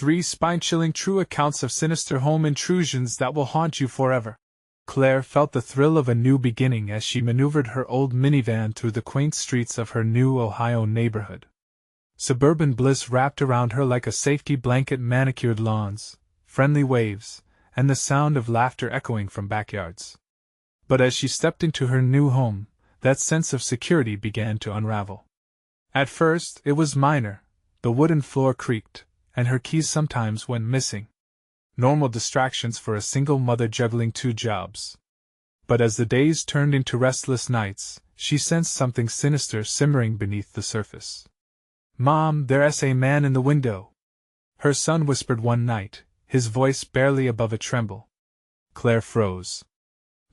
3 spine-chilling true accounts of sinister home intrusions that will haunt you forever. Claire felt the thrill of a new beginning as she maneuvered her old minivan through the quaint streets of her new Ohio neighborhood. Suburban bliss wrapped around her like a safety blanket, manicured lawns, friendly waves, and the sound of laughter echoing from backyards. But as she stepped into her new home, that sense of security began to unravel. At first, it was minor. The wooden floor creaked, and her keys sometimes went missing. Normal distractions for a single mother juggling 2 jobs. But as the days turned into restless nights, she sensed something sinister simmering beneath the surface. "Mom, there's a man in the window," her son whispered one night, his voice barely above a tremble. Claire froze.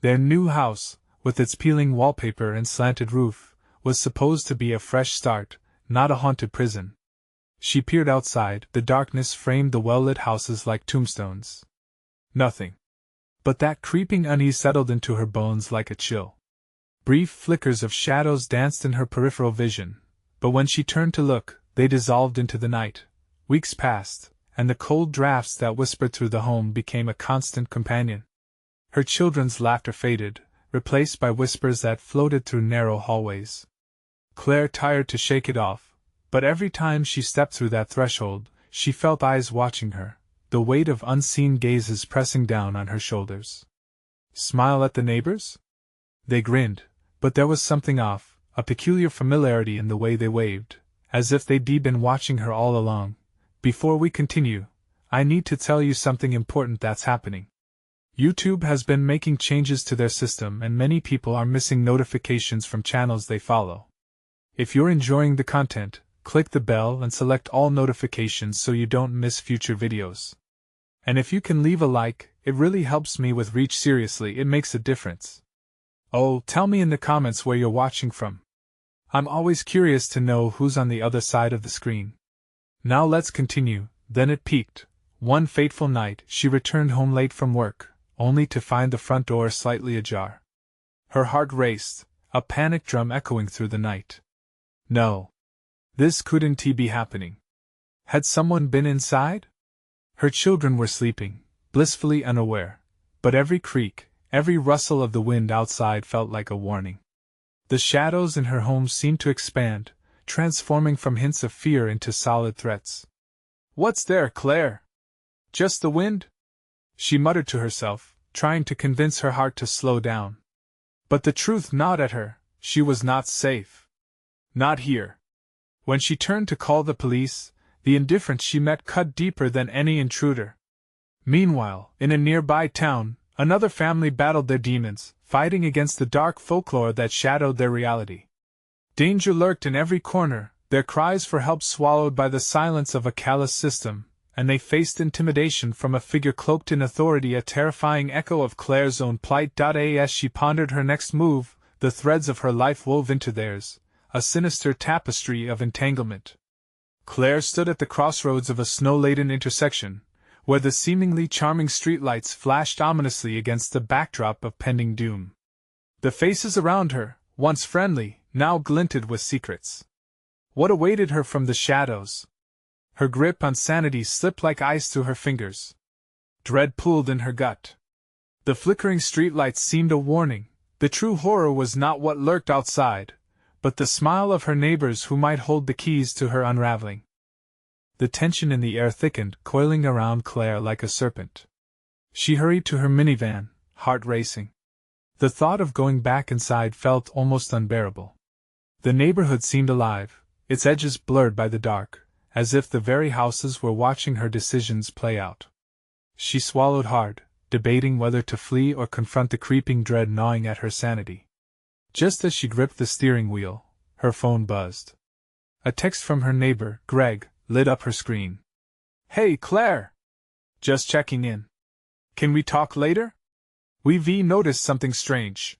Their new house, with its peeling wallpaper and slanted roof, was supposed to be a fresh start, not a haunted prison. She peered outside. The darkness framed the well-lit houses like tombstones. Nothing. But that creeping unease settled into her bones like a chill. Brief flickers of shadows danced in her peripheral vision, but when she turned to look, they dissolved into the night. Weeks passed, and the cold drafts that whispered through the home became a constant companion. Her children's laughter faded, replaced by whispers that floated through narrow hallways. Claire tired to shake it off, but every time she stepped through that threshold, she felt eyes watching her, the weight of unseen gazes pressing down on her shoulders. Smile at the neighbors? They grinned, but there was something off, a peculiar familiarity in the way they waved, as if they'd been watching her all along. Before we continue, I need to tell you something important that's happening. YouTube has been making changes to their system and many people are missing notifications from channels they follow. If you're enjoying the content, click the bell and select all notifications so you don't miss future videos. And if you can leave a like, it really helps me with reach. Seriously, it makes a difference. Oh, tell me in the comments where you're watching from. I'm always curious to know who's on the other side of the screen. Now let's continue. Then it peaked. One fateful night, she returned home late from work, only to find the front door slightly ajar. Her heart raced, a panic drum echoing through the night. No. This couldn't be happening. Had someone been inside? Her children were sleeping, blissfully unaware, but every creak, every rustle of the wind outside felt like a warning. The shadows in her home seemed to expand, transforming from hints of fear into solid threats. "What's there, Claire? Just the wind?" she muttered to herself, trying to convince her heart to slow down. But the truth gnawed at her. She was not safe. Not here. When she turned to call the police, the indifference she met cut deeper than any intruder. Meanwhile, in a nearby town, another family battled their demons, fighting against the dark folklore that shadowed their reality. Danger lurked in every corner, their cries for help swallowed by the silence of a callous system, and they faced intimidation from a figure cloaked in authority, a terrifying echo of Claire's own plight. As she pondered her next move, the threads of her life wove into theirs, a sinister tapestry of entanglement. Claire stood at the crossroads of a snow-laden intersection, where the seemingly charming streetlights flashed ominously against the backdrop of pending doom. The faces around her, once friendly, now glinted with secrets. What awaited her from the shadows? Her grip on sanity slipped like ice through her fingers. Dread pulled in her gut. The flickering streetlights seemed a warning. The true horror was not what lurked outside, but the smile of her neighbors who might hold the keys to her unraveling. The tension in the air thickened, coiling around Claire like a serpent. She hurried to her minivan, heart racing. The thought of going back inside felt almost unbearable. The neighborhood seemed alive, its edges blurred by the dark, as if the very houses were watching her decisions play out. She swallowed hard, debating whether to flee or confront the creeping dread gnawing at her sanity. Just as she gripped the steering wheel, her phone buzzed. A text from her neighbor, Greg, lit up her screen. "Hey, Claire! Just checking in. Can we talk later? We've noticed something strange."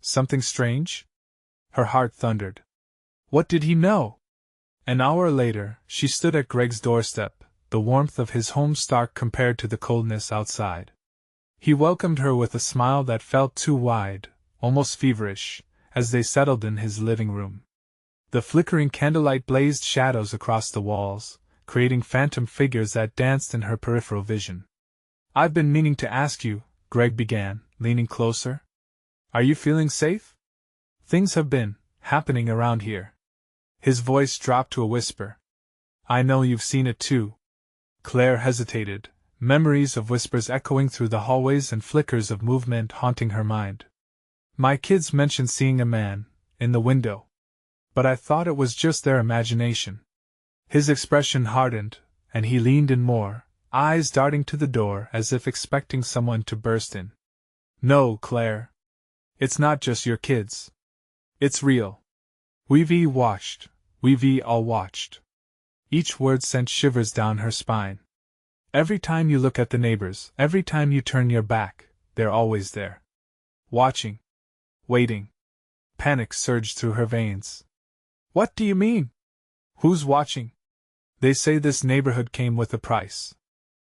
Something strange? Her heart thundered. What did he know? An hour later, she stood at Greg's doorstep, the warmth of his home stark compared to the coldness outside. He welcomed her with a smile that felt too wide, almost feverish, as they settled in his living room. The flickering candlelight blazed shadows across the walls, creating phantom figures that danced in her peripheral vision. "I've been meaning to ask you," Greg began, leaning closer. "Are you feeling safe? Things have been happening around here." His voice dropped to a whisper. "I know you've seen it too." Claire hesitated, memories of whispers echoing through the hallways and flickers of movement haunting her mind. "My kids mentioned seeing a man in the window. But I thought it was just their imagination." His expression hardened, and he leaned in more, eyes darting to the door as if expecting someone to burst in. "No, Claire. It's not just your kids. It's real. We've all watched." Each word sent shivers down her spine. "Every time you look at the neighbors, every time you turn your back, they're always there. Watching. Waiting." Panic surged through her veins. "What do you mean? Who's watching?" "They say this neighborhood came with a price.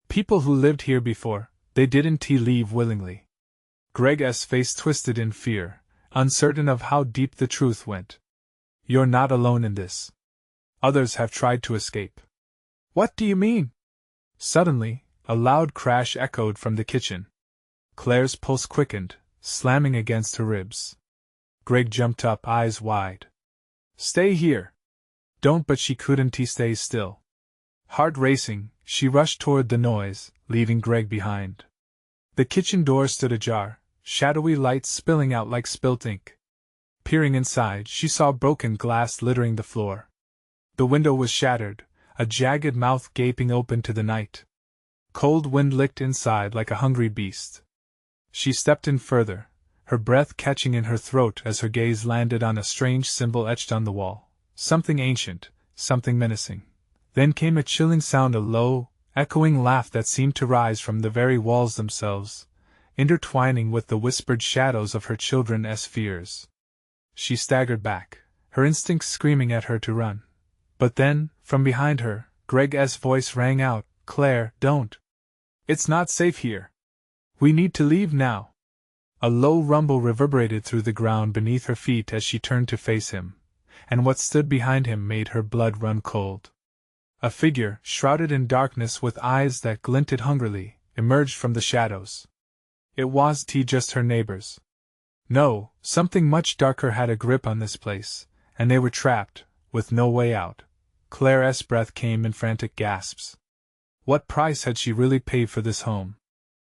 People who lived here before, they didn't leave willingly." Greg's face twisted in fear, uncertain of how deep the truth went. "You're not alone in this. Others have tried to escape." "What do you mean?" Suddenly, a loud crash echoed from the kitchen. Claire's pulse quickened, slamming against her ribs. Greg jumped up, eyes wide. "Stay here." "Don't," but she couldn't stay still. Heart racing, she rushed toward the noise, leaving Greg behind. The kitchen door stood ajar, shadowy light spilling out like spilt ink. Peering inside, she saw broken glass littering the floor. The window was shattered, a jagged mouth gaping open to the night. Cold wind licked inside like a hungry beast. She stepped in further, her breath catching in her throat as her gaze landed on a strange symbol etched on the wall. Something ancient, something menacing. Then came a chilling sound, a low, echoing laugh that seemed to rise from the very walls themselves, intertwining with the whispered shadows of her children's fears. She staggered back, her instincts screaming at her to run. But then, from behind her, Greg's voice rang out, "Claire, don't. It's not safe here. We need to leave now." A low rumble reverberated through the ground beneath her feet as she turned to face him, and what stood behind him made her blood run cold. A figure, shrouded in darkness with eyes that glinted hungrily, emerged from the shadows. It wasn't just her neighbors. No, something much darker had a grip on this place, and they were trapped, with no way out. Claire's breath came in frantic gasps. What price had she really paid for this home?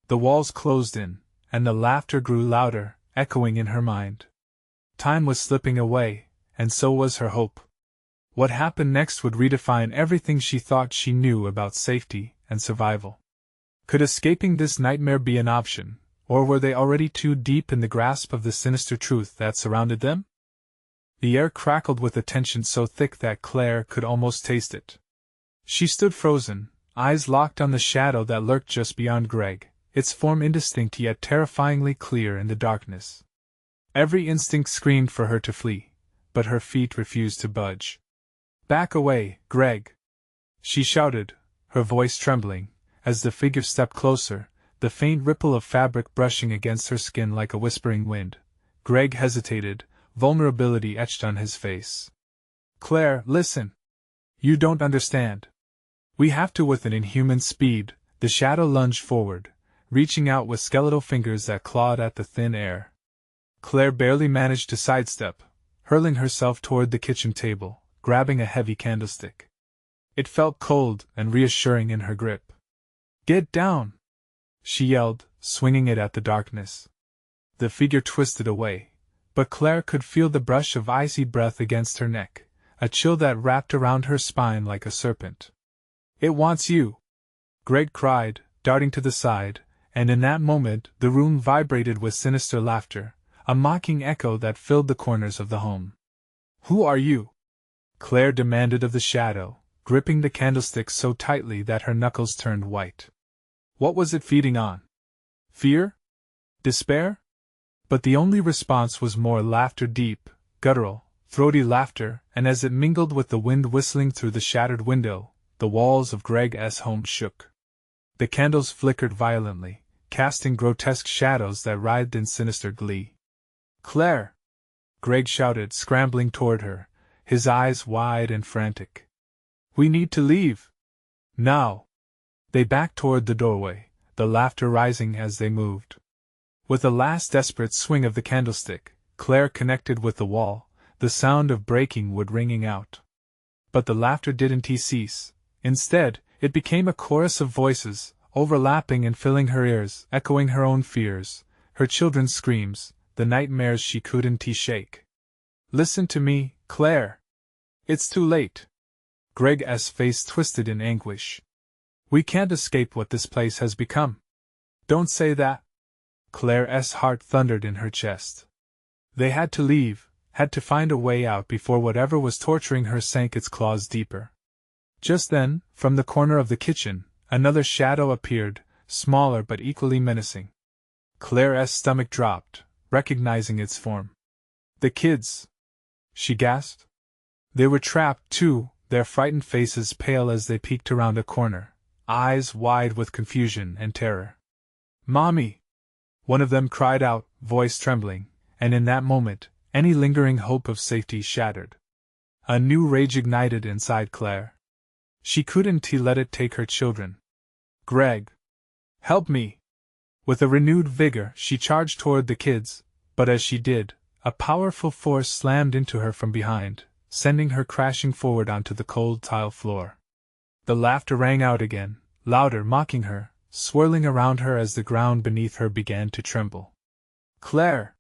The walls closed in, and the laughter grew louder, echoing in her mind. Time was slipping away, and so was her hope. What happened next would redefine everything she thought she knew about safety and survival. Could escaping this nightmare be an option, or were they already too deep in the grasp of the sinister truth that surrounded them? The air crackled with a tension so thick that Claire could almost taste it. She stood frozen, eyes locked on the shadow that lurked just beyond Greg, its form indistinct yet terrifyingly clear in the darkness. Every instinct screamed for her to flee, but her feet refused to budge. "Back away, Greg!" she shouted, her voice trembling, as the figure stepped closer, the faint ripple of fabric brushing against her skin like a whispering wind. Greg hesitated, vulnerability etched on his face. "Claire, listen! You don't understand. We have to." With an inhuman speed, the shadow lunged forward, reaching out with skeletal fingers that clawed at the thin air. Claire barely managed to sidestep, hurling herself toward the kitchen table, grabbing a heavy candlestick. It felt cold and reassuring in her grip. "Get down!" she yelled, swinging it at the darkness. The figure twisted away, but Claire could feel the brush of icy breath against her neck, a chill that wrapped around her spine like a serpent. "It wants you!" Greg cried, darting to the side, and in that moment the room vibrated with sinister laughter, a mocking echo that filled the corners of the home. "Who are you?" Claire demanded of the shadow, gripping the candlestick so tightly that her knuckles turned white. What was it feeding on? Fear? Despair? But the only response was more laughter, deep, guttural, throaty laughter, and as it mingled with the wind whistling through the shattered window, the walls of Greg's home shook. The candles flickered violently, casting grotesque shadows that writhed in sinister glee. "Claire!" Greg shouted, scrambling toward her, his eyes wide and frantic. "We need to leave!" Now! They backed toward the doorway, the laughter rising as they moved. With a last desperate swing of the candlestick, Claire connected with the wall, the sound of breaking wood ringing out. But the laughter didn't cease. Instead, it became a chorus of voices, overlapping and filling her ears, echoing her own fears, her children's screams, the nightmares she couldn't shake. Listen to me, Claire. It's too late. Greg's face twisted in anguish. We can't escape what this place has become. Don't say that. Claire's heart thundered in her chest. They had to leave, had to find a way out before whatever was torturing her sank its claws deeper. Just then, from the corner of the kitchen, another shadow appeared, smaller but equally menacing. Claire's stomach dropped, recognizing its form. The kids! She gasped. They were trapped, too, their frightened faces pale as they peeked around a corner, eyes wide with confusion and terror. Mommy! One of them cried out, voice trembling, and in that moment, any lingering hope of safety shattered. A new rage ignited inside Claire. She couldn't let it take her children. Greg! Help me! With a renewed vigor, she charged toward the kids, but as she did, a powerful force slammed into her from behind, sending her crashing forward onto the cold tile floor. The laughter rang out again, louder, mocking her, swirling around her as the ground beneath her began to tremble. Claire!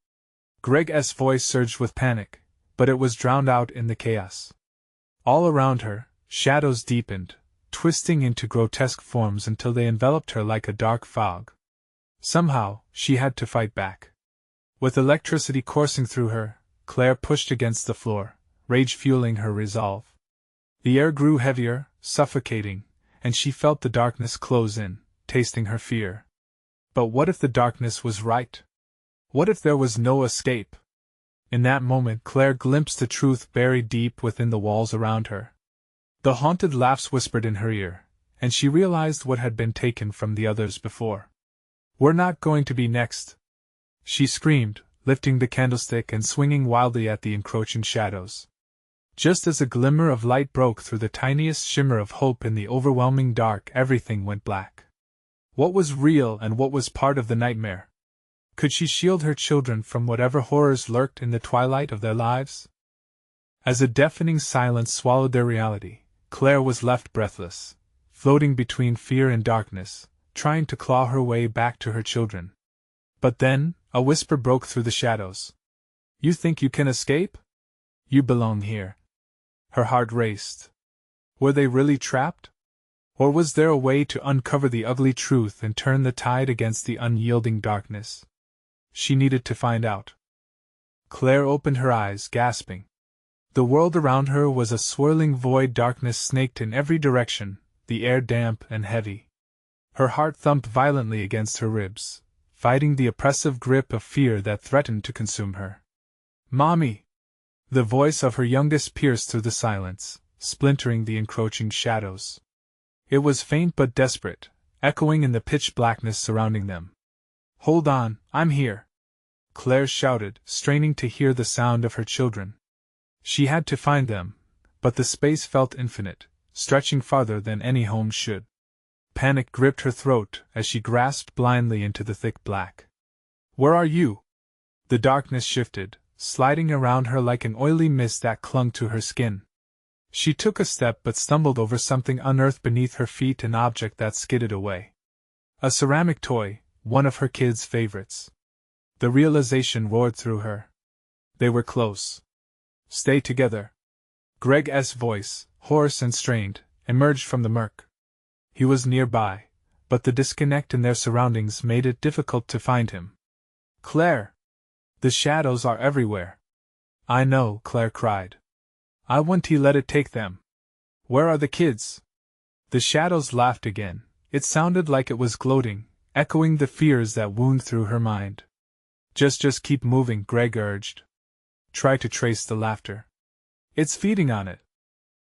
Greg's voice surged with panic, but it was drowned out in the chaos. All around her, shadows deepened, twisting into grotesque forms until they enveloped her like a dark fog. Somehow, she had to fight back. With electricity coursing through her, Claire pushed against the floor, rage fueling her resolve. The air grew heavier, suffocating, and she felt the darkness close in, tasting her fear. But what if the darkness was right? What if there was no escape? In that moment, Claire glimpsed the truth buried deep within the walls around her. The haunted laughs whispered in her ear, and she realized what had been taken from the others before. We're not going to be next, she screamed, lifting the candlestick and swinging wildly at the encroaching shadows. Just as a glimmer of light broke through the tiniest shimmer of hope in the overwhelming dark, everything went black. What was real and what was part of the nightmare? Could she shield her children from whatever horrors lurked in the twilight of their lives? As a deafening silence swallowed their reality, Claire was left breathless, floating between fear and darkness, trying to claw her way back to her children. But then, a whisper broke through the shadows. You think you can escape? You belong here. Her heart raced. Were they really trapped? Or was there a way to uncover the ugly truth and turn the tide against the unyielding darkness? She needed to find out. Claire opened her eyes, gasping. The world around her was a swirling void, darkness snaked in every direction, the air damp and heavy. Her heart thumped violently against her ribs, fighting the oppressive grip of fear that threatened to consume her. Mommy! The voice of her youngest pierced through the silence, splintering the encroaching shadows. It was faint but desperate, echoing in the pitch blackness surrounding them. Hold on, I'm here! Claire shouted, straining to hear the sound of her children. She had to find them, but the space felt infinite, stretching farther than any home should. Panic gripped her throat as she grasped blindly into the thick black. Where are you? The darkness shifted, sliding around her like an oily mist that clung to her skin. She took a step but stumbled over something unearthed beneath her feet, an object that skidded away. A ceramic toy, one of her kids' favorites. The realization roared through her. They were close. Stay together. Greg's voice, hoarse and strained, emerged from the murk. He was nearby, but the disconnect in their surroundings made it difficult to find him. Claire! The shadows are everywhere. I know, Claire cried. I won't let it take them. Where are the kids? The shadows laughed again. It sounded like it was gloating, echoing the fears that wound through her mind. Just keep moving, Greg urged. Try to trace the laughter. It's feeding on it.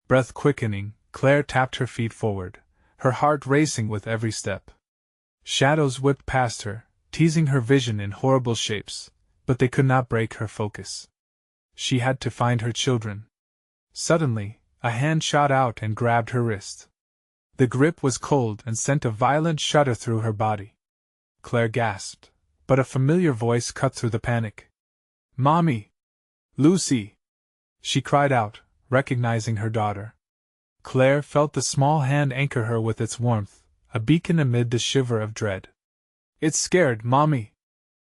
Breath quickening, Claire tapped her feet forward, her heart racing with every step. Shadows whipped past her, teasing her vision in horrible shapes, but they could not break her focus. She had to find her children. Suddenly, a hand shot out and grabbed her wrist. The grip was cold and sent a violent shudder through her body. Claire gasped, but a familiar voice cut through the panic. "Mommy! Lucy!" she cried out, recognizing her daughter. Claire felt the small hand anchor her with its warmth, a beacon amid the shiver of dread. "It's scared, Mommy!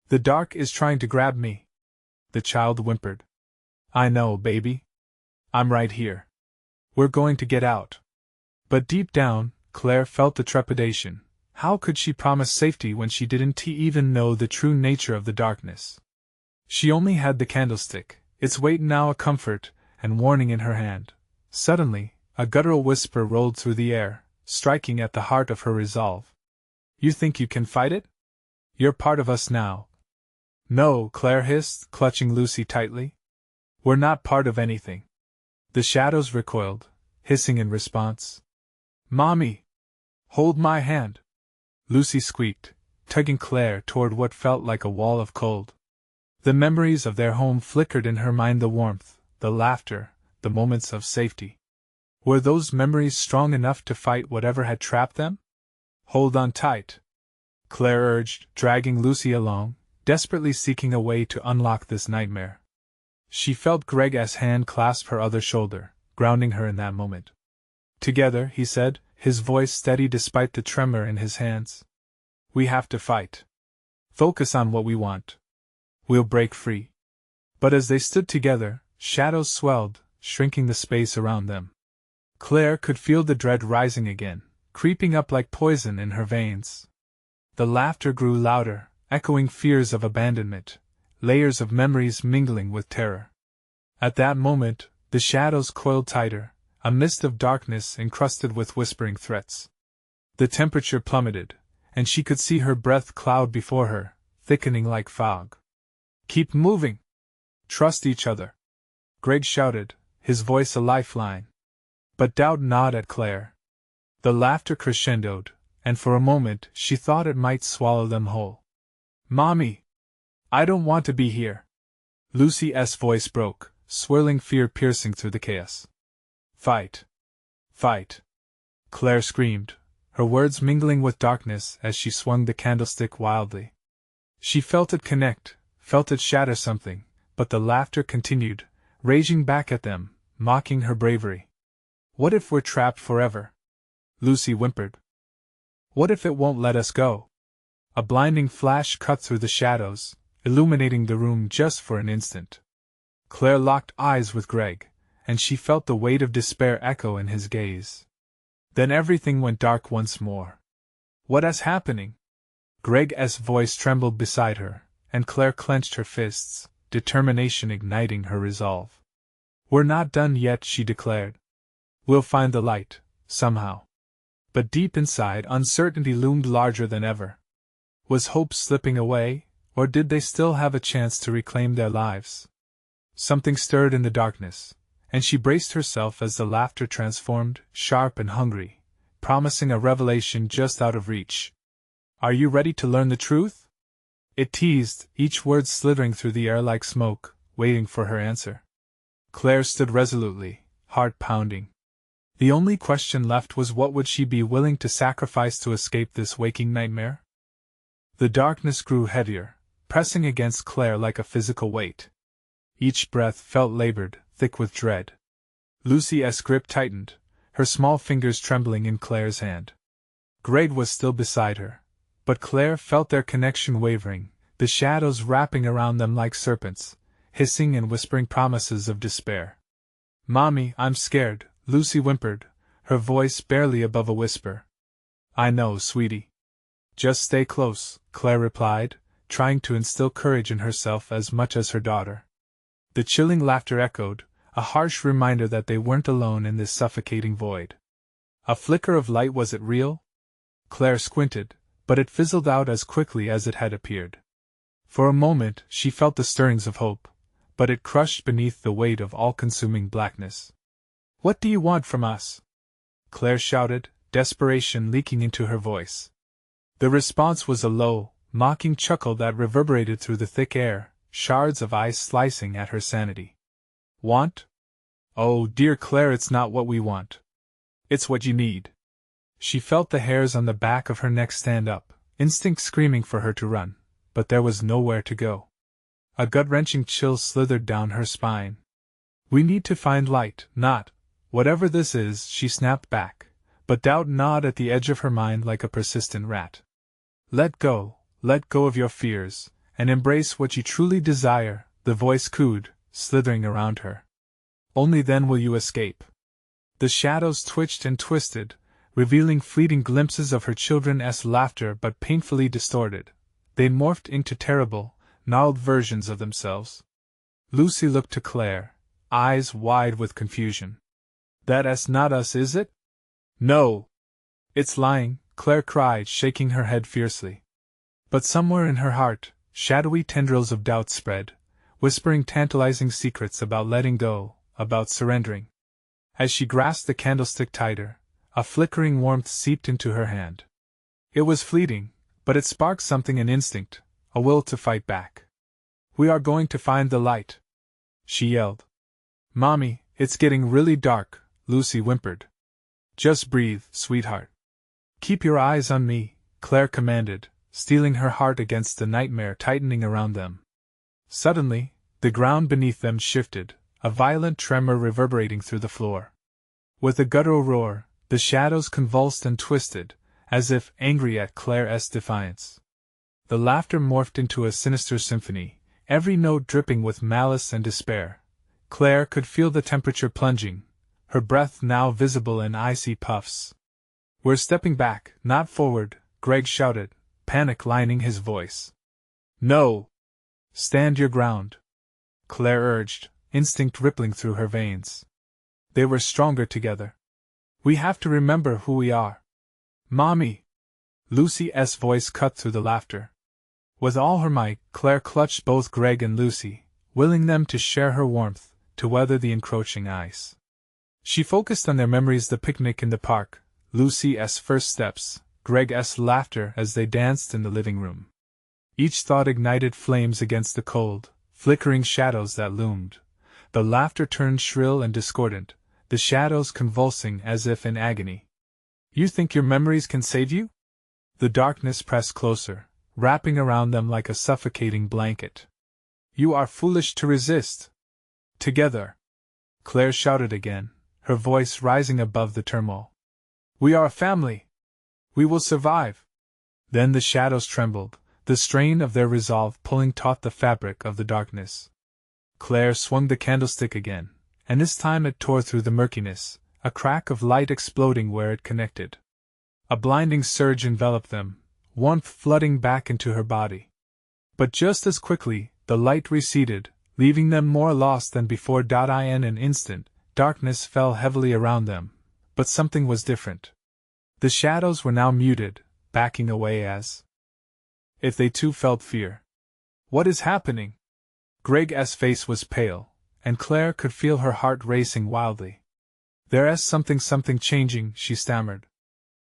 The dark is trying to grab me," the child whimpered. "I know, baby. I'm right here. We're going to get out." But deep down, Claire felt the trepidation. How could she promise safety when she didn't even know the true nature of the darkness? She only had the candlestick, its weight now a comfort and warning in her hand. Suddenly, a guttural whisper rolled through the air, striking at the heart of her resolve. "You think you can fight it? You're part of us now." "No," Claire hissed, clutching Lucy tightly. "We're not part of anything." The shadows recoiled, hissing in response. "Mommy! Hold my hand!" Lucy squeaked, tugging Claire toward what felt like a wall of cold. The memories of their home flickered in her mind, the warmth, the laughter, the moments of safety. Were those memories strong enough to fight whatever had trapped them? "Hold on tight," Claire urged, dragging Lucy along, desperately seeking a way to unlock this nightmare. She felt Greg's hand clasp her other shoulder, grounding her in that moment. "Together," he said, his voice steady despite the tremor in his hands. "We have to fight. Focus on what we want. We'll break free." But as they stood together, shadows swelled, shrinking the space around them. Claire could feel the dread rising again, creeping up like poison in her veins. The laughter grew louder, echoing fears of abandonment, layers of memories mingling with terror. At that moment, the shadows coiled tighter, a mist of darkness encrusted with whispering threats. The temperature plummeted, and she could see her breath cloud before her, thickening like fog. "Keep moving! Trust each other!" Greg shouted, his voice a lifeline. But doubt gnawed at Claire. The laughter crescendoed, and for a moment she thought it might swallow them whole. "Mommy! I don't want to be here!" Lucy's voice broke, swirling fear piercing through the chaos. "Fight! Fight!" Claire screamed, her words mingling with darkness as she swung the candlestick wildly. She felt it connect, felt it shatter something, but the laughter continued, raging back at them, mocking her bravery. "What if we're trapped forever?" Lucy whimpered. "What if it won't let us go?" A blinding flash cut through the shadows, illuminating the room just for an instant. Claire locked eyes with Greg, and she felt the weight of despair echo in his gaze. Then everything went dark once more. "What is happening?" Greg's voice trembled beside her, and Claire clenched her fists, determination igniting her resolve. "We're not done yet," she declared. "We'll find the light, somehow." But deep inside, uncertainty loomed larger than ever. Was hope slipping away, or did they still have a chance to reclaim their lives? Something stirred in the darkness, and she braced herself as the laughter transformed, sharp and hungry, promising a revelation just out of reach. "Are you ready to learn the truth?" It teased, each word slithering through the air like smoke, waiting for her answer. Claire stood resolutely, heart pounding. The only question left was, what would she be willing to sacrifice to escape this waking nightmare? The darkness grew heavier, pressing against Claire like a physical weight. Each breath felt labored, thick with dread. Lucy's grip tightened, her small fingers trembling in Claire's hand. Greg was still beside her, but Claire felt their connection wavering, the shadows wrapping around them like serpents, hissing and whispering promises of despair. "Mommy, I'm scared," Lucy whimpered, her voice barely above a whisper. "I know, sweetie. Just stay close," Claire replied, trying to instill courage in herself as much as her daughter. The chilling laughter echoed, a harsh reminder that they weren't alone in this suffocating void. A flicker of light, was it real? Claire squinted, but it fizzled out as quickly as it had appeared. For a moment she felt the stirrings of hope, but it crushed beneath the weight of all-consuming blackness. "What do you want from us?" Claire shouted, desperation leaking into her voice. The response was a low, mocking chuckle that reverberated through the thick air, shards of ice slicing at her sanity. "Want? Oh, dear Claire, it's not what we want. It's what you need." She felt the hairs on the back of her neck stand up, instinct screaming for her to run, but there was nowhere to go. A gut-wrenching chill slithered down her spine. We need to find light, not whatever this is, she snapped back, but doubt gnawed at the edge of her mind like a persistent rat. Let go of your fears, and embrace what you truly desire, the voice cooed, slithering around her. Only then will you escape. The shadows twitched and twisted, revealing fleeting glimpses of her children's laughter but painfully distorted. They morphed into terrible, gnarled versions of themselves. Lucy looked to Claire, eyes wide with confusion. That's not us, is it? No. It's lying, Claire cried, shaking her head fiercely. But somewhere in her heart, shadowy tendrils of doubt spread, whispering tantalizing secrets about letting go, about surrendering. As she grasped the candlestick tighter, a flickering warmth seeped into her hand. It was fleeting, but it sparked something, an instinct, a will to fight back. We are going to find the light, she yelled. Mommy, it's getting really dark, Lucy whimpered. Just breathe, sweetheart. Keep your eyes on me, Claire commanded, steeling her heart against the nightmare tightening around them. Suddenly, the ground beneath them shifted, a violent tremor reverberating through the floor. With a guttural roar, the shadows convulsed and twisted, as if angry at Claire's defiance. The laughter morphed into a sinister symphony, every note dripping with malice and despair. Claire could feel the temperature plunging, her breath now visible in icy puffs. We're stepping back, not forward, Greg shouted, panic lining his voice. No! Stand your ground, Claire urged, instinct rippling through her veins. They were stronger together. We have to remember who we are. Mommy! Lucy's voice cut through the laughter. With all her might, Claire clutched both Greg and Lucy, willing them to share her warmth, to weather the encroaching ice. She focused on their memories, the picnic in the park, Lucy's first steps, Greg's laughter as they danced in the living room. Each thought ignited flames against the cold, flickering shadows that loomed. The laughter turned shrill and discordant, the shadows convulsing as if in agony. You think your memories can save you? The darkness pressed closer, wrapping around them like a suffocating blanket. You are foolish to resist. Together! Claire shouted again, her voice rising above the turmoil. We are a family! We will survive! Then the shadows trembled, the strain of their resolve pulling taut the fabric of the darkness. Claire swung the candlestick again, and this time it tore through the murkiness, a crack of light exploding where it connected. A blinding surge enveloped them, warmth flooding back into her body. But just as quickly, the light receded, leaving them more lost than before. In an instant, darkness fell heavily around them, but something was different. The shadows were now muted, backing away as if they too felt fear. What is happening? Greg's face was pale, and Claire could feel her heart racing wildly. There's something changing, she stammered.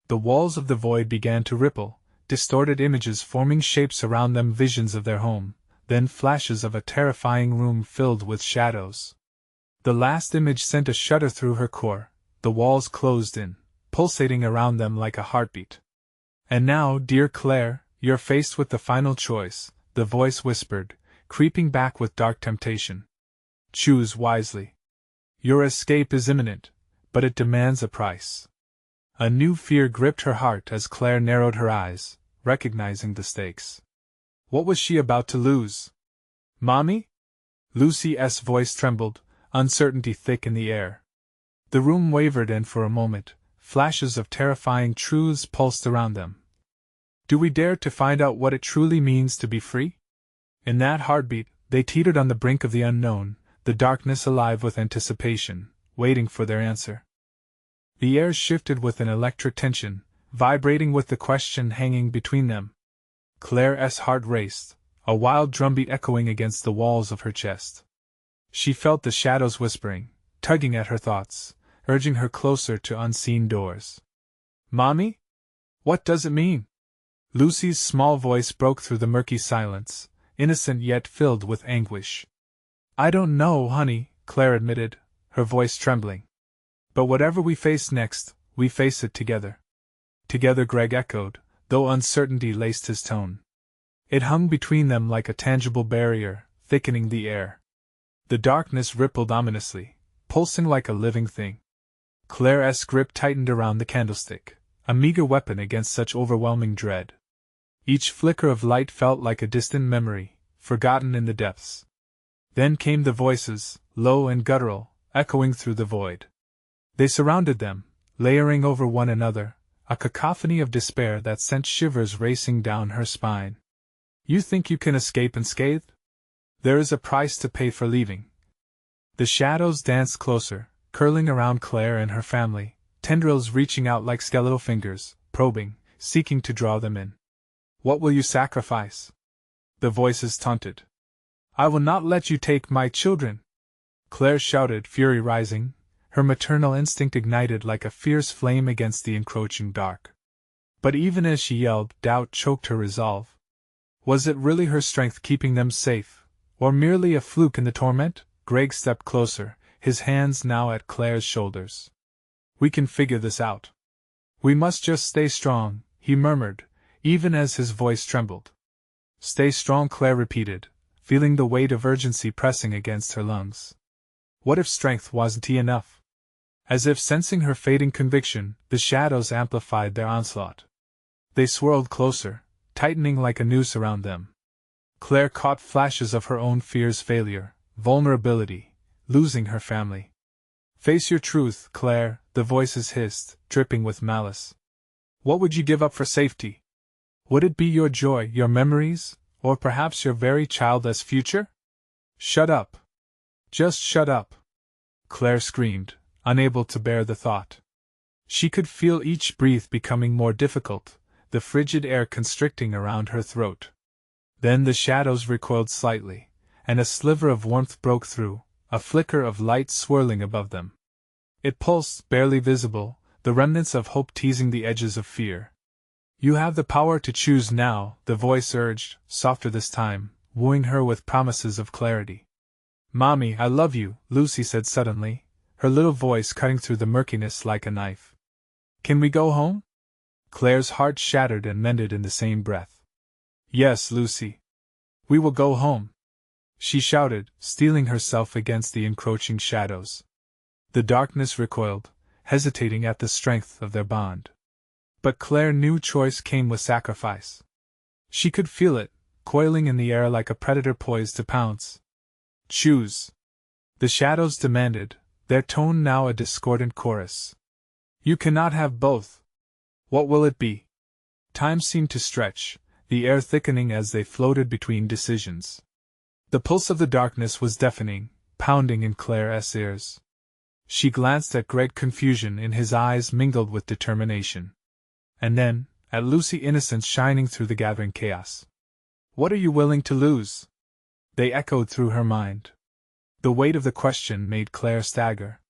The walls of the void began to ripple, distorted images forming shapes around them, visions of their home, then flashes of a terrifying room filled with shadows. The last image sent a shudder through her core, the walls closed in, pulsating around them like a heartbeat. And now, dear Claire, you're faced with the final choice, the voice whispered, creeping back with dark temptation. Choose wisely. Your escape is imminent, but it demands a price. A new fear gripped her heart as Claire narrowed her eyes, recognizing the stakes. What was she about to lose? Mommy? Lucy's voice trembled, uncertainty thick in the air. The room wavered, and for a moment, flashes of terrifying truths pulsed around them. Do we dare to find out what it truly means to be free? In that heartbeat, they teetered on the brink of the unknown, the darkness alive with anticipation, waiting for their answer. The air shifted with an electric tension, vibrating with the question hanging between them. Claire's heart raced, a wild drumbeat echoing against the walls of her chest. She felt the shadows whispering, tugging at her thoughts, urging her closer to unseen doors. Mommy? What does it mean? Lucy's small voice broke through the murky silence, innocent yet filled with anguish. I don't know, honey, Claire admitted, her voice trembling. But whatever we face next, we face it together. together, Greg echoed, though uncertainty laced his tone. It hung between them like a tangible barrier, thickening the air. The darkness rippled ominously, pulsing like a living thing. Claire's grip tightened around the candlestick, a meager weapon against such overwhelming dread. Each flicker of light felt like a distant memory, forgotten in the depths. Then came the voices, low and guttural, echoing through the void. They surrounded them, layering over one another, a cacophony of despair that sent shivers racing down her spine. You think you can escape unscathed? There is a price to pay for leaving. The shadows danced closer, curling around Claire and her family, tendrils reaching out like skeletal fingers, probing, seeking to draw them in. What will you sacrifice? The voices taunted. I will not let you take my children! Claire shouted, fury rising, her maternal instinct ignited like a fierce flame against the encroaching dark. But even as she yelled, doubt choked her resolve. Was it really her strength keeping them safe, or merely a fluke in the torment? Greg stepped closer, his hands now at Claire's shoulders. We can figure this out. We must just stay strong, he murmured, even as his voice trembled. Stay strong, Claire repeated, feeling the weight of urgency pressing against her lungs. What if strength wasn't enough? As if sensing her fading conviction, the shadows amplified their onslaught. They swirled closer, tightening like a noose around them. Claire caught flashes of her own fear's failure, vulnerability, losing her family. Face your truth, Claire, the voices hissed, dripping with malice. What would you give up for safety? Would it be your joy, your memories, or perhaps your very childless future? Shut up. Just shut up. Claire screamed, unable to bear the thought. She could feel each breath becoming more difficult, the frigid air constricting around her throat. Then the shadows recoiled slightly, and a sliver of warmth broke through, a flicker of light swirling above them. It pulsed, barely visible, the remnants of hope teasing the edges of fear. You have the power to choose now, the voice urged, softer this time, wooing her with promises of clarity. Mommy, I love you, Lucy said suddenly, her little voice cutting through the murkiness like a knife. Can we go home? Claire's heart shattered and mended in the same breath. Yes, Lucy. We will go home, she shouted, steeling herself against the encroaching shadows. The darkness recoiled, hesitating at the strength of their bond. But Claire knew choice came with sacrifice. She could feel it, coiling in the air like a predator poised to pounce. Choose. The shadows demanded, their tone now a discordant chorus. You cannot have both. What will it be? Time seemed to stretch, the air thickening as they floated between decisions. The pulse of the darkness was deafening, pounding in Claire's ears. She glanced at Greg, confusion in his eyes mingled with determination. And then, at Lucy, innocence shining through the gathering chaos. What are you willing to lose? They echoed through her mind. The weight of the question made Claire stagger.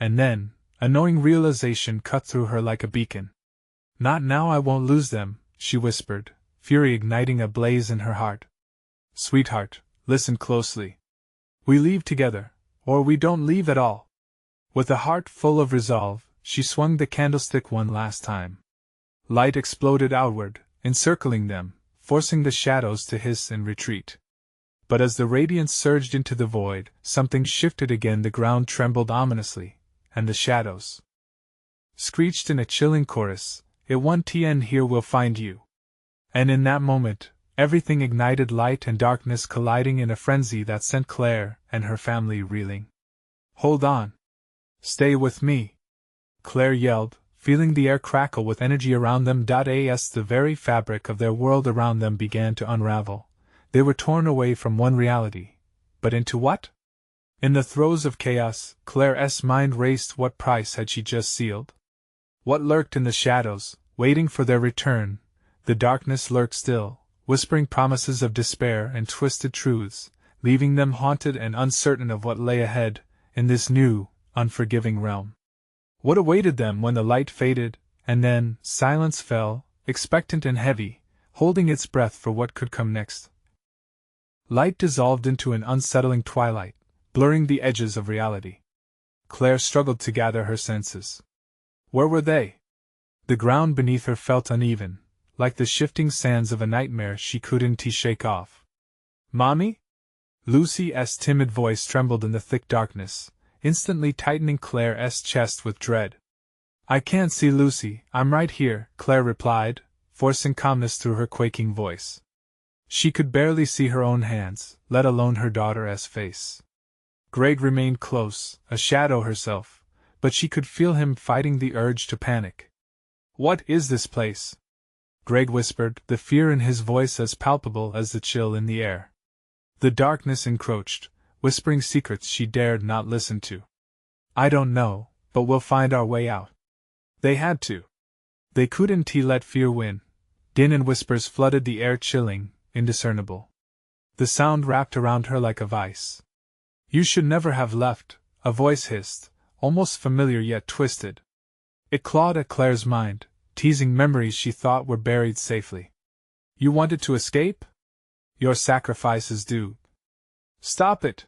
And then, a knowing realization cut through her like a beacon. Not now, I won't lose them, she whispered, fury igniting a blaze in her heart. Sweetheart, listen closely. We leave together, or we don't leave at all. With a heart full of resolve, she swung the candlestick one last time. Light exploded outward, encircling them, forcing the shadows to hiss and retreat. But as the radiance surged into the void, something shifted again. The ground trembled ominously, and the shadows screeched in a chilling chorus, "It won't end here, we'll find you." And in that moment, everything ignited, light and darkness colliding in a frenzy that sent Claire and her family reeling. Hold on. Stay with me, Claire yelled, feeling the air crackle with energy around them. As the very fabric of their world around them began to unravel, they were torn away from one reality. But into what? In the throes of chaos, Claire's mind raced. What price had she just sealed? What lurked in the shadows, waiting for their return? The darkness lurked still, whispering promises of despair and twisted truths, leaving them haunted and uncertain of what lay ahead, in this new, unforgiving realm. What awaited them when the light faded, and then silence fell, expectant and heavy, holding its breath for what could come next? Light dissolved into an unsettling twilight, blurring the edges of reality. Claire struggled to gather her senses. Where were they? The ground beneath her felt uneven, like the shifting sands of a nightmare she couldn't shake off. "Mommy?" Lucy's timid voice trembled in the thick darkness, instantly tightening Claire's chest with dread. "I can't see Lucy, I'm right here," Claire replied, forcing calmness through her quaking voice. She could barely see her own hands, let alone her daughter's face. Greg remained close, a shadow herself, but she could feel him fighting the urge to panic. "What is this place?" Greg whispered, the fear in his voice as palpable as the chill in the air. The darkness encroached, whispering secrets she dared not listen to. "I don't know, but we'll find our way out." They had to. They couldn't let fear win. Din and whispers flooded the air, chilling, indiscernible. The sound wrapped around her like a vice. "You should never have left," a voice hissed, almost familiar yet twisted. It clawed at Claire's mind, teasing memories she thought were buried safely. "You wanted to escape? Your sacrifice is due." "Stop it!"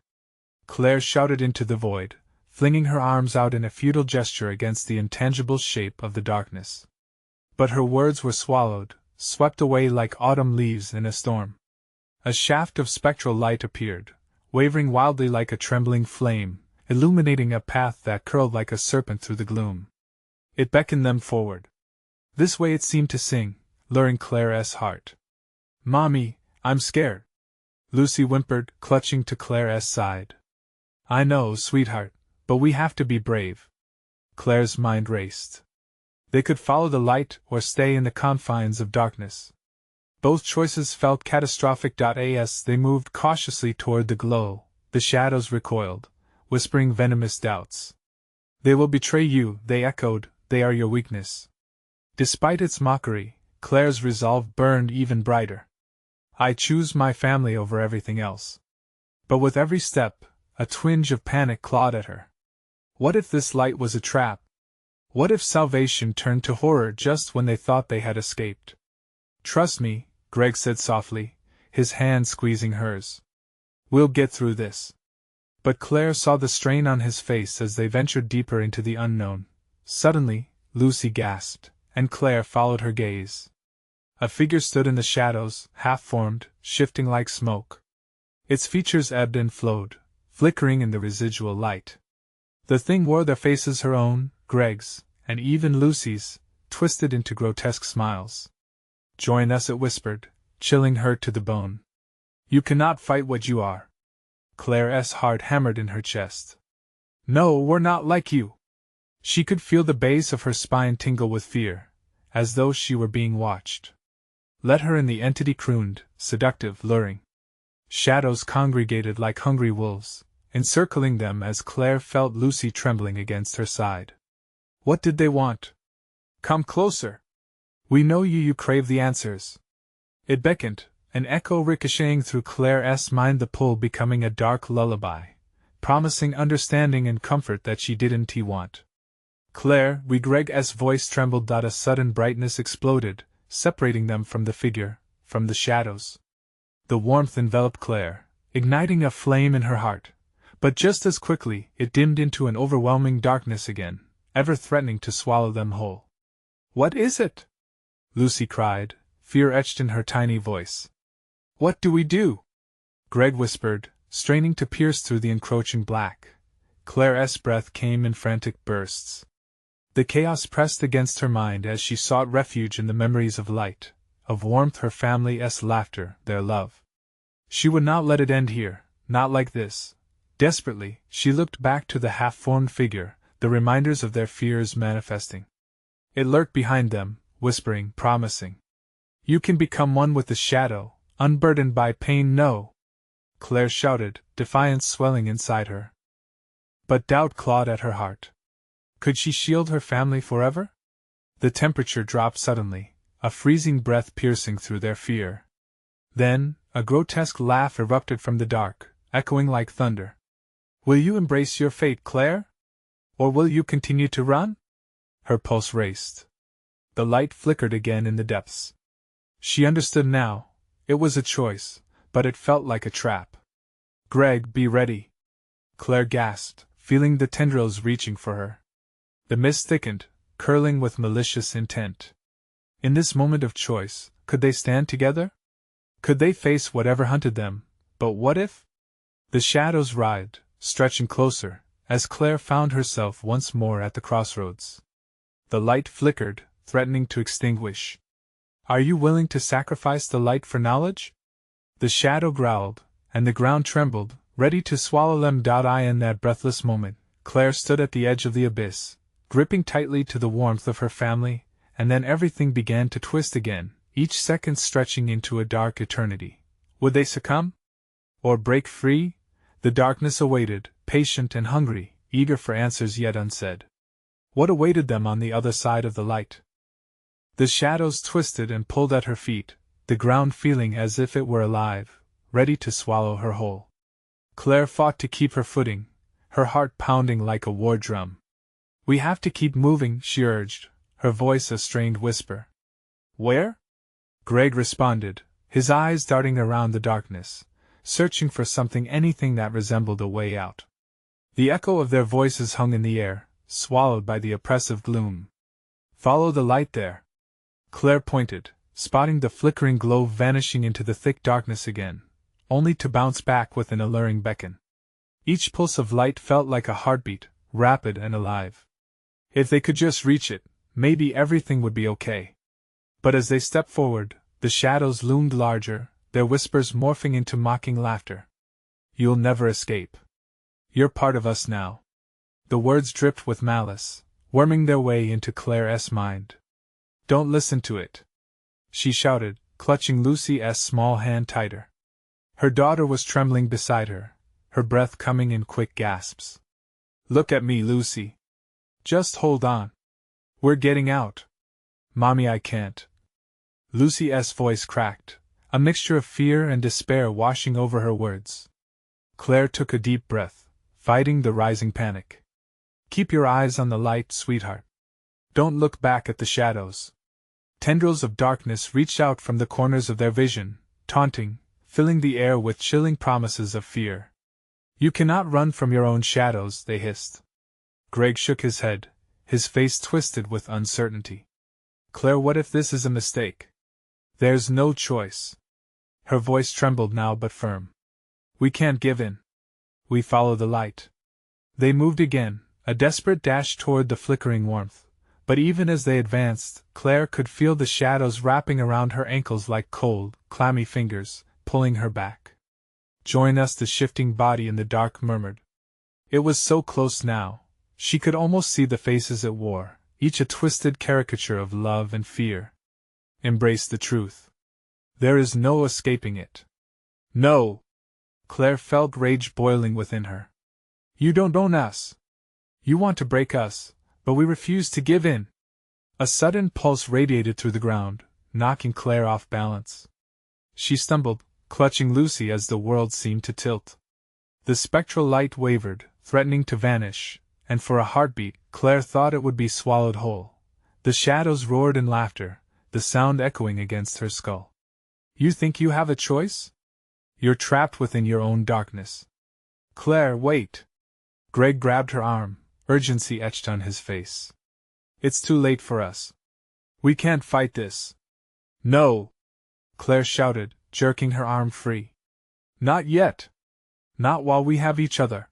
Claire shouted into the void, flinging her arms out in a futile gesture against the intangible shape of the darkness. But her words were swallowed, swept away like autumn leaves in a storm. A shaft of spectral light appeared, wavering wildly like a trembling flame, illuminating a path that curled like a serpent through the gloom. It beckoned them forward. This way it seemed to sing, luring Claire's heart. "Mommy, I'm scared," Lucy whimpered, clutching to Claire's side. "I know, sweetheart, but we have to be brave." Claire's mind raced. They could follow the light or stay in the confines of darkness. Both choices felt catastrophic. As they moved cautiously toward the glow, the shadows recoiled, whispering venomous doubts. "They will betray you," they echoed, "they are your weakness." Despite its mockery, Claire's resolve burned even brighter. "I choose my family over everything else." But with every step, a twinge of panic clawed at her. What if this light was a trap? What if salvation turned to horror just when they thought they had escaped? "Trust me," Greg said softly, his hand squeezing hers. "We'll get through this." But Claire saw the strain on his face as they ventured deeper into the unknown. Suddenly, Lucy gasped, and Claire followed her gaze. A figure stood in the shadows, half-formed, shifting like smoke. Its features ebbed and flowed, flickering in the residual light. The thing wore their faces, her own, Greg's, and even Lucy's, twisted into grotesque smiles. "Join us," it whispered, chilling her to the bone. "You cannot fight what you are." Claire's heart hammered in her chest. "No, we're not like you." She could feel the base of her spine tingle with fear, as though she were being watched. "Let her in," the entity crooned, seductive, luring. Shadows congregated like hungry wolves, encircling them as Claire felt Lucy trembling against her side. What did they want? "Come closer. We know you, you crave the answers." It beckoned, an echo ricocheting through Claire's mind, the pull becoming a dark lullaby, promising understanding and comfort that she didn't want. "Claire, we," Greg's voice trembled. A sudden brightness exploded, separating them from the figure, from the shadows. The warmth enveloped Claire, igniting a flame in her heart, but just as quickly it dimmed into an overwhelming darkness again, ever threatening to swallow them whole. "What is it?" Lucy cried, fear etched in her tiny voice. "What do we do?" Greg whispered, straining to pierce through the encroaching black. Claire's breath came in frantic bursts. The chaos pressed against her mind as she sought refuge in the memories of light, of warmth, her family's laughter, their love. She would not let it end here, not like this. Desperately, she looked back to the half-formed figure, the reminders of their fears manifesting. It lurked behind them, whispering, promising. "You can become one with the shadow, unburdened by pain." "No!" Claire shouted, defiance swelling inside her. But doubt clawed at her heart. Could she shield her family forever? The temperature dropped suddenly, a freezing breath piercing through their fear. Then, a grotesque laugh erupted from the dark, echoing like thunder. "Will you embrace your fate, Claire? Or will you continue to run?" Her pulse raced. The light flickered again in the depths. She understood now. It was a choice, but it felt like a trap. "Greg, be ready," Claire gasped, feeling the tendrils reaching for her. The mist thickened, curling with malicious intent. In this moment of choice, could they stand together? Could they face whatever hunted them? But what if? The shadows writhed, stretching closer, as Claire found herself once more at the crossroads. The light flickered, threatening to extinguish. Are you willing to sacrifice the light for knowledge? The shadow growled, and the ground trembled, ready to swallow them. In that breathless moment, Claire stood at the edge of the abyss, gripping tightly to the warmth of her family, and then everything began to twist again, each second stretching into a dark eternity. Would they succumb? Or break free? The darkness awaited, patient and hungry, eager for answers yet unsaid. What awaited them on the other side of the light? The shadows twisted and pulled at her feet, the ground feeling as if it were alive, ready to swallow her whole. Claire fought to keep her footing, her heart pounding like a war drum. We have to keep moving, she urged, her voice a strained whisper. Where? Greg responded, his eyes darting around the darkness, searching for something, anything that resembled a way out. The echo of their voices hung in the air, swallowed by the oppressive gloom. Follow the light there. Claire pointed, spotting the flickering glow vanishing into the thick darkness again, only to bounce back with an alluring beckon. Each pulse of light felt like a heartbeat, rapid and alive. If they could just reach it, maybe everything would be okay. But as they stepped forward, the shadows loomed larger, their whispers morphing into mocking laughter. You'll never escape. You're part of us now. The words dripped with malice, worming their way into Claire's mind. Don't listen to it, she shouted, clutching Lucy's small hand tighter. Her daughter was trembling beside her, her breath coming in quick gasps. Look at me, Lucy. Just hold on. We're getting out. Mommy, I can't. Lucy's voice cracked, a mixture of fear and despair washing over her words. Claire took a deep breath, fighting the rising panic. Keep your eyes on the light, sweetheart. Don't look back at the shadows. Tendrils of darkness reached out from the corners of their vision, taunting, filling the air with chilling promises of fear. You cannot run from your own shadows, they hissed. Greg shook his head, his face twisted with uncertainty. Claire, what if this is a mistake? There's no choice. Her voice trembled now but firm. We can't give in. We follow the light. They moved again, a desperate dash toward the flickering warmth, but even as they advanced, Claire could feel the shadows wrapping around her ankles like cold, clammy fingers, pulling her back. Join us, the shifting body in the dark murmured. It was so close now, she could almost see the faces it wore, each a twisted caricature of love and fear. Embrace the truth. There is no escaping it. No! Claire felt rage boiling within her. You don't own us. You want to break us, but we refuse to give in. A sudden pulse radiated through the ground, knocking Claire off balance. She stumbled, clutching Lucy as the world seemed to tilt. The spectral light wavered, threatening to vanish, and for a heartbeat, Claire thought it would be swallowed whole. The shadows roared in laughter, the sound echoing against her skull. You think you have a choice? You're trapped within your own darkness. Claire, wait! Greg grabbed her arm, urgency etched on his face. It's too late for us. We can't fight this. No! Claire shouted, jerking her arm free. Not yet! Not while we have each other.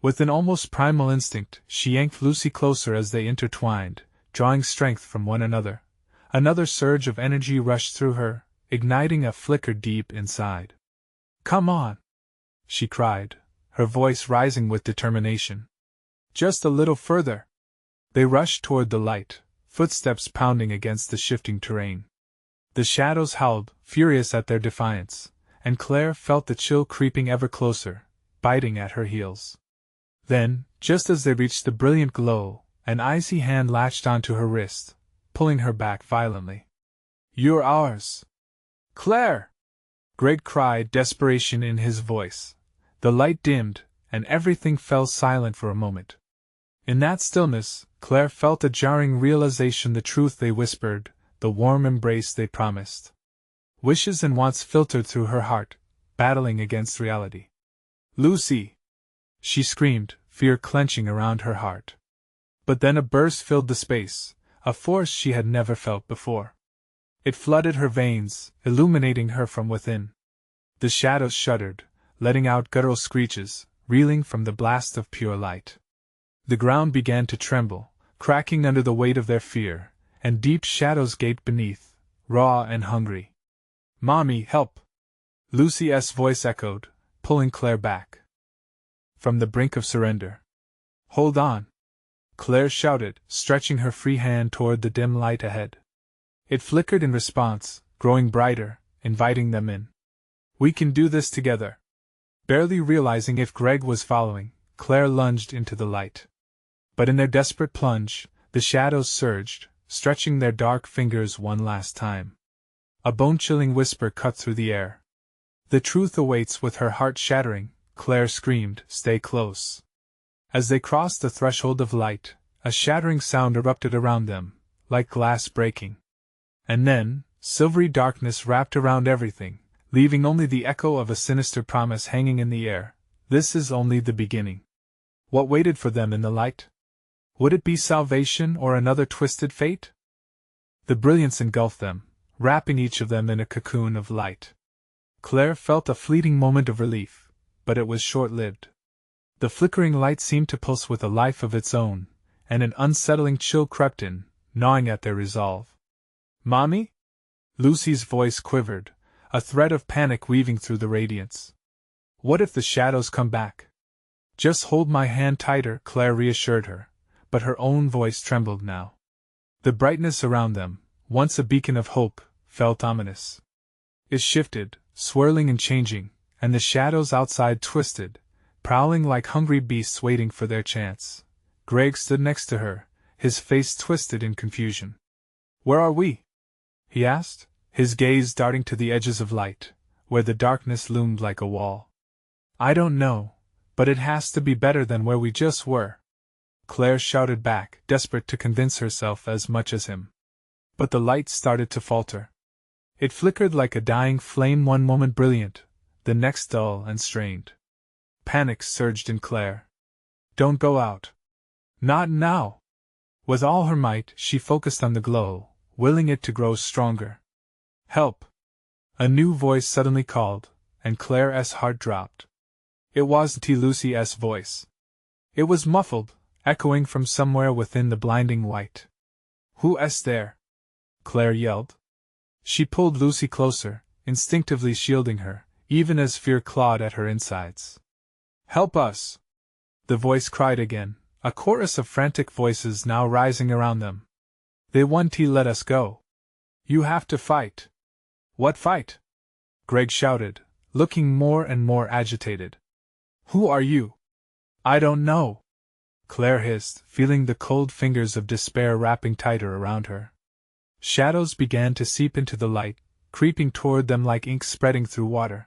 With an almost primal instinct, she yanked Lucy closer as they intertwined, drawing strength from one another. Another surge of energy rushed through her, igniting a flicker deep inside. Come on! She cried, her voice rising with determination. Just a little further. They rushed toward the light, footsteps pounding against the shifting terrain. The shadows howled, furious at their defiance, and Claire felt the chill creeping ever closer, biting at her heels. Then, just as they reached the brilliant glow, an icy hand latched onto her wrist, pulling her back violently. You're ours! Claire! Greg cried, desperation in his voice. The light dimmed, and everything fell silent for a moment. In that stillness, Claire felt a jarring realization, the truth they whispered, the warm embrace they promised. Wishes and wants filtered through her heart, battling against reality. Lucy! She screamed, fear clenching around her heart. But then a burst filled the space, a force she had never felt before. It flooded her veins, illuminating her from within. The shadows shuddered, letting out guttural screeches, reeling from the blast of pure light. The ground began to tremble, cracking under the weight of their fear, and deep shadows gaped beneath, raw and hungry. "Mommy, help!" Lucy's voice echoed, pulling Claire back from the brink of surrender. "Hold on!" Claire shouted, stretching her free hand toward the dim light ahead. It flickered in response, growing brighter, inviting them in. "We can do this together." Barely realizing if Greg was following, Claire lunged into the light. But in their desperate plunge, the shadows surged, stretching their dark fingers one last time. A bone-chilling whisper cut through the air. "The truth awaits." With her heart shattering, Claire screamed, "Stay close." As they crossed the threshold of light, a shattering sound erupted around them, like glass breaking. And then, silvery darkness wrapped around everything, leaving only the echo of a sinister promise hanging in the air. This is only the beginning. What waited for them in the light? Would it be salvation or another twisted fate? The brilliance engulfed them, wrapping each of them in a cocoon of light. Claire felt a fleeting moment of relief, but it was short-lived. The flickering light seemed to pulse with a life of its own, and an unsettling chill crept in, gnawing at their resolve. "Mommy?" Lucy's voice quivered, a thread of panic weaving through the radiance. "What if the shadows come back?" "Just hold my hand tighter," Claire reassured her, but her own voice trembled now. The brightness around them, once a beacon of hope, felt ominous. It shifted, swirling and changing, and the shadows outside twisted, prowling like hungry beasts waiting for their chance. Greg stood next to her, his face twisted in confusion. "Where are we?" he asked, his gaze darting to the edges of light, where the darkness loomed like a wall. "I don't know, but it has to be better than where we just were," Claire shouted back, desperate to convince herself as much as him. But the light started to falter. It flickered like a dying flame, one moment brilliant, the next dull and strained. Panic surged in Claire. "Don't go out. Not now!" With all her might, she focused on the glow, willing it to grow stronger. "Help!" a new voice suddenly called, and Claire's heart dropped. It wasn't Lucy's voice. It was muffled, echoing from somewhere within the blinding white. "Who's there?" Claire yelled. She pulled Lucy closer, instinctively shielding her, even as fear clawed at her insides. "Help us!" the voice cried again, a chorus of frantic voices now rising around them. "They won't let us go. You have to fight." "What fight?" Greg shouted, looking more and more agitated. "Who are you?" "I don't know," Claire hissed, feeling the cold fingers of despair wrapping tighter around her. Shadows began to seep into the light, creeping toward them like ink spreading through water.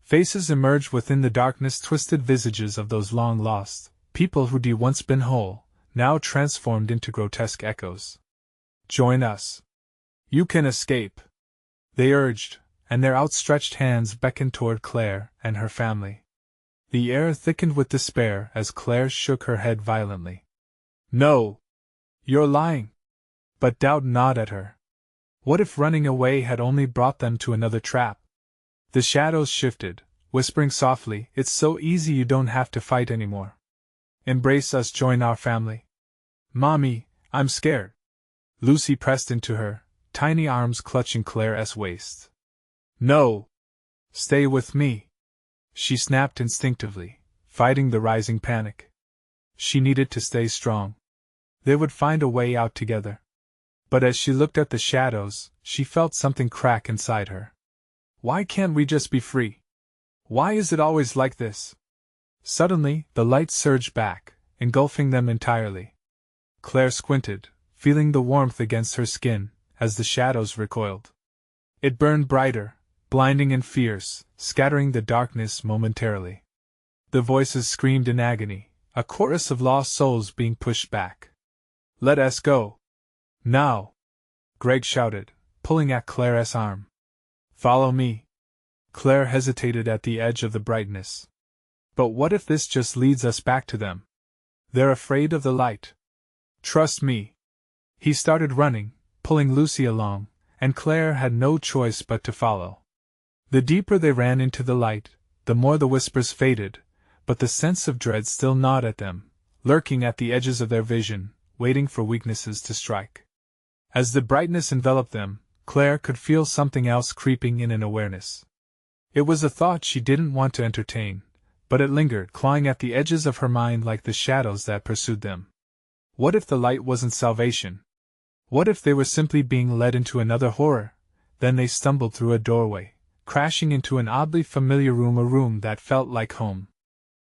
Faces emerged within the darkness, twisted visages of those long lost, people who'd once been whole, now transformed into grotesque echoes. "Join us. You can escape," they urged, and their outstretched hands beckoned toward Claire and her family. The air thickened with despair as Claire shook her head violently. "No! You're lying!" But doubt gnawed at her. What if running away had only brought them to another trap? The shadows shifted, whispering softly, "It's so easy, you don't have to fight anymore. Embrace us, join our family." "Mommy, I'm scared." Lucy pressed into her, tiny arms clutching Claire's waist. "No! Stay with me," she snapped instinctively, fighting the rising panic. She needed to stay strong. They would find a way out together. But as she looked at the shadows, she felt something crack inside her. Why can't we just be free? Why is it always like this? Suddenly, the light surged back, engulfing them entirely. Claire squinted, feeling the warmth against her skin, as the shadows recoiled. It burned brighter, blinding and fierce, scattering the darkness momentarily. The voices screamed in agony, a chorus of lost souls being pushed back. "Let us go! Now!" Greg shouted, pulling at Claire's arm. "Follow me." Claire hesitated at the edge of the brightness. But what if this just leads us back to them? They're afraid of the light. Trust me. He started running, pulling Lucy along, and Claire had no choice but to follow. The deeper they ran into the light, the more the whispers faded, but the sense of dread still gnawed at them, lurking at the edges of their vision, waiting for weaknesses to strike. As the brightness enveloped them, Claire could feel something else creeping in an awareness. It was a thought she didn't want to entertain, but it lingered, clawing at the edges of her mind like the shadows that pursued them. What if the light wasn't salvation? What if they were simply being led into another horror? Then they stumbled through a doorway, crashing into an oddly familiar room, a room that felt like home.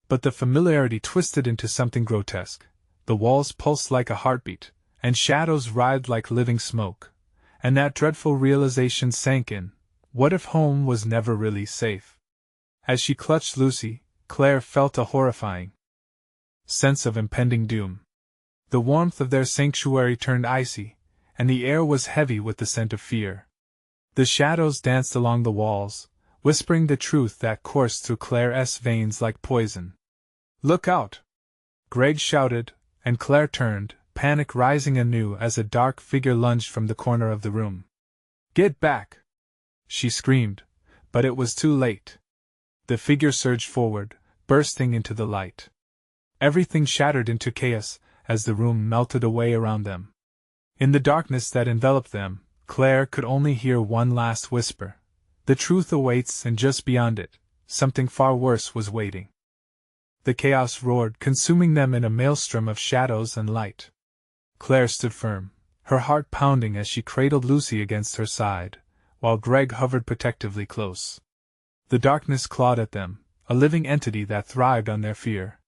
But the familiarity twisted into something grotesque. The walls pulsed like a heartbeat, and shadows writhed like living smoke. And that dreadful realization sank in: what if home was never really safe? As she clutched Lucy, Claire felt a horrifying sense of impending doom. The warmth of their sanctuary turned icy, and the air was heavy with the scent of fear. The shadows danced along the walls, whispering the truth that coursed through Claire's veins like poison. "Look out!" Greg shouted, and Claire turned, panic rising anew as a dark figure lunged from the corner of the room. "Get back!" she screamed, but it was too late. The figure surged forward, bursting into the light. Everything shattered into chaos as the room melted away around them. In the darkness that enveloped them, Claire could only hear one last whisper: "The truth awaits, and just beyond it, something far worse was waiting." The chaos roared, consuming them in a maelstrom of shadows and light. Claire stood firm, her heart pounding as she cradled Lucy against her side, while Greg hovered protectively close. The darkness clawed at them, a living entity that thrived on their fear.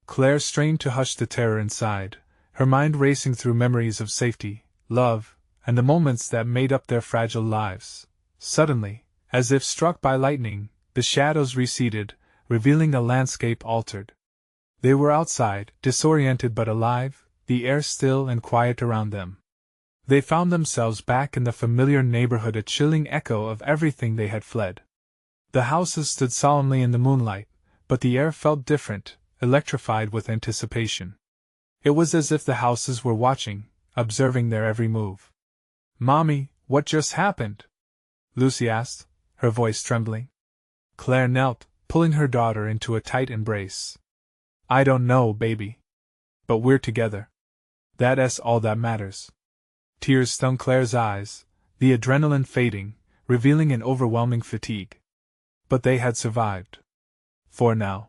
Claire strained to hush the terror inside, her mind racing through memories of safety, love, and the moments that made up their fragile lives. Suddenly, as if struck by lightning, the shadows receded, revealing a landscape altered. They were outside, disoriented but alive, the air still and quiet around them. They found themselves back in the familiar neighborhood, a chilling echo of everything they had fled. The houses stood solemnly in the moonlight, but the air felt different, electrified with anticipation. It was as if the houses were watching, observing their every move. "Mommy, what just happened?" Lucy asked, her voice trembling. Claire knelt, pulling her daughter into a tight embrace. "I don't know, baby. But we're together. That's all that matters." Tears stung Claire's eyes, the adrenaline fading, revealing an overwhelming fatigue. But they had survived. For now.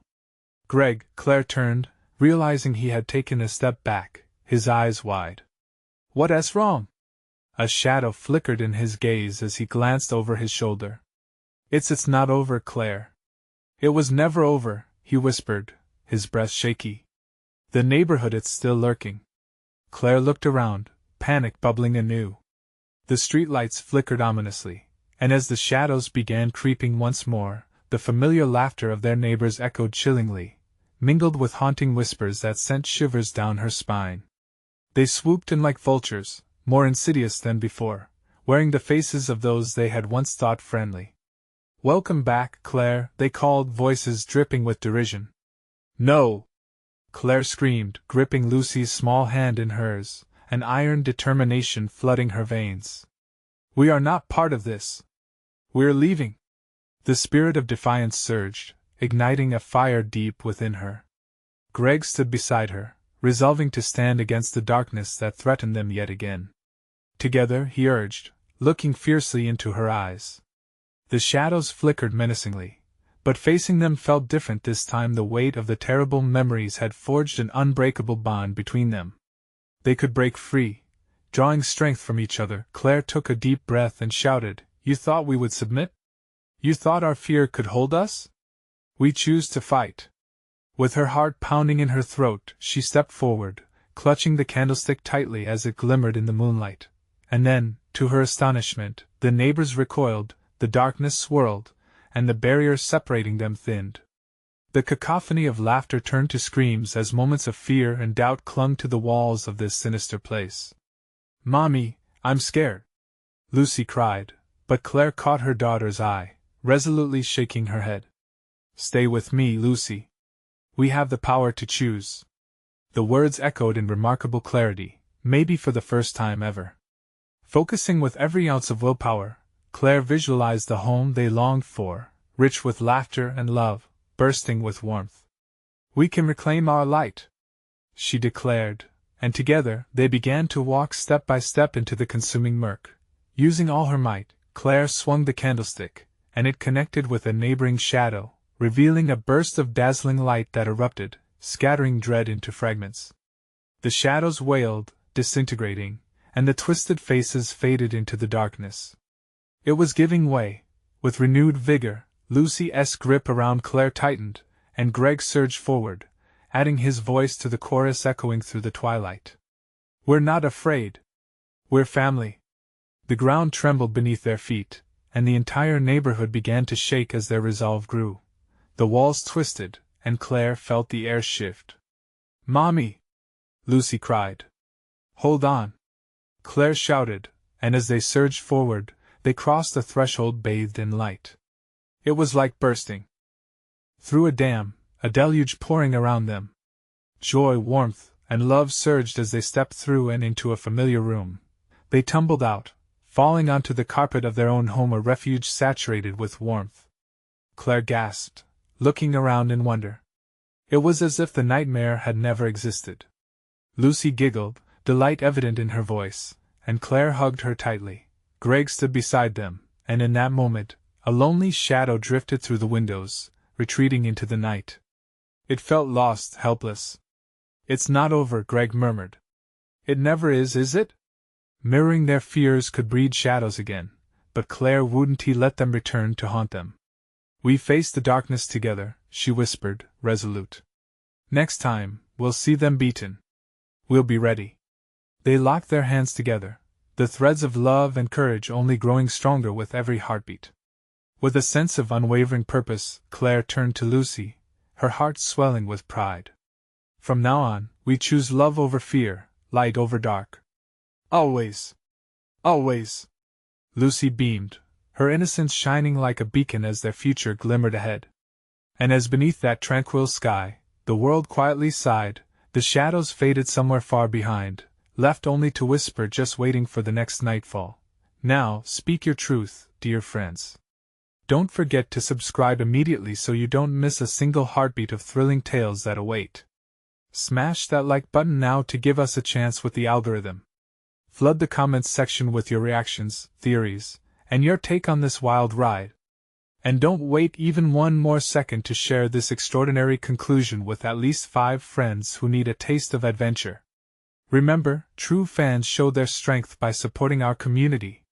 "Greg," Claire turned, realizing he had taken a step back, his eyes wide. "What's wrong?" A shadow flickered in his gaze as he glanced over his shoulder. It's not over, Claire." "It was never over," he whispered, his breath shaky. "The neighborhood, it's still lurking." Claire looked around, panic bubbling anew. The streetlights flickered ominously, and as the shadows began creeping once more, the familiar laughter of their neighbors echoed chillingly, mingled with haunting whispers that sent shivers down her spine. They swooped in like vultures, more insidious than before, wearing the faces of those they had once thought friendly. "Welcome back, Claire," they called, voices dripping with derision. "No!" Claire screamed, gripping Lucy's small hand in hers, an iron determination flooding her veins. "We are not part of this. We're leaving." The spirit of defiance surged, igniting a fire deep within her. Greg stood beside her, resolving to stand against the darkness that threatened them yet again. Together, he urged, looking fiercely into her eyes. The shadows flickered menacingly, but facing them felt different this time. The weight of the terrible memories had forged an unbreakable bond between them. They could break free, drawing strength from each other. Claire took a deep breath and shouted, "You thought we would submit? You thought our fear could hold us? We choose to fight." With her heart pounding in her throat, she stepped forward, clutching the candlestick tightly as it glimmered in the moonlight. And then, to her astonishment, the neighbors recoiled, the darkness swirled, and the barrier separating them thinned. The cacophony of laughter turned to screams as moments of fear and doubt clung to the walls of this sinister place. "Mommy, I'm scared," Lucy cried, but Claire caught her daughter's eye, resolutely shaking her head. "Stay with me, Lucy. We have the power to choose." The words echoed in remarkable clarity, maybe for the first time ever. Focusing with every ounce of willpower, Claire visualized the home they longed for, rich with laughter and love, bursting with warmth. "We can reclaim our light," she declared, and together they began to walk step by step into the consuming murk. Using all her might, Claire swung the candlestick, and it connected with a neighboring shadow, revealing a burst of dazzling light that erupted, scattering dread into fragments. The shadows wailed, disintegrating, and the twisted faces faded into the darkness. It was giving way. With renewed vigor, Lucy's grip around Claire tightened, and Greg surged forward, adding his voice to the chorus echoing through the twilight. "We're not afraid. We're family." The ground trembled beneath their feet, and the entire neighborhood began to shake as their resolve grew. The walls twisted, and Claire felt the air shift. "Mommy!" Lucy cried. "Hold on!" Claire shouted, and as they surged forward, they crossed the threshold bathed in light. It was like bursting through a dam, a deluge pouring around them. Joy, warmth, and love surged as they stepped through and into a familiar room. They tumbled out, falling onto the carpet of their own home, a refuge saturated with warmth. Claire gasped, looking around in wonder. It was as if the nightmare had never existed. Lucy giggled, delight evident in her voice, and Claire hugged her tightly. Greg stood beside them, and in that moment, a lonely shadow drifted through the windows, retreating into the night. It felt lost, helpless. "It's not over," Greg murmured. "It never is it?" Mirroring their fears could breed shadows again, but Claire wouldn't let them return to haunt them. "We face the darkness together," she whispered, resolute. "Next time, we'll see them beaten. We'll be ready." They locked their hands together, the threads of love and courage only growing stronger with every heartbeat. With a sense of unwavering purpose, Claire turned to Lucy, her heart swelling with pride. "From now on, we choose love over fear, light over dark. Always! Always!" Lucy beamed, her innocence shining like a beacon as their future glimmered ahead. And as beneath that tranquil sky, the world quietly sighed, the shadows faded somewhere far behind, left only to whisper, just waiting for the next nightfall. Now, speak your truth, dear friends. Don't forget to subscribe immediately so you don't miss a single heartbeat of thrilling tales that await. Smash that like button now to give us a chance with the algorithm. Flood the comments section with your reactions, theories, and your take on this wild ride. And don't wait even one more second to share this extraordinary conclusion with at least 5 friends who need a taste of adventure. Remember, true fans show their strength by supporting our community,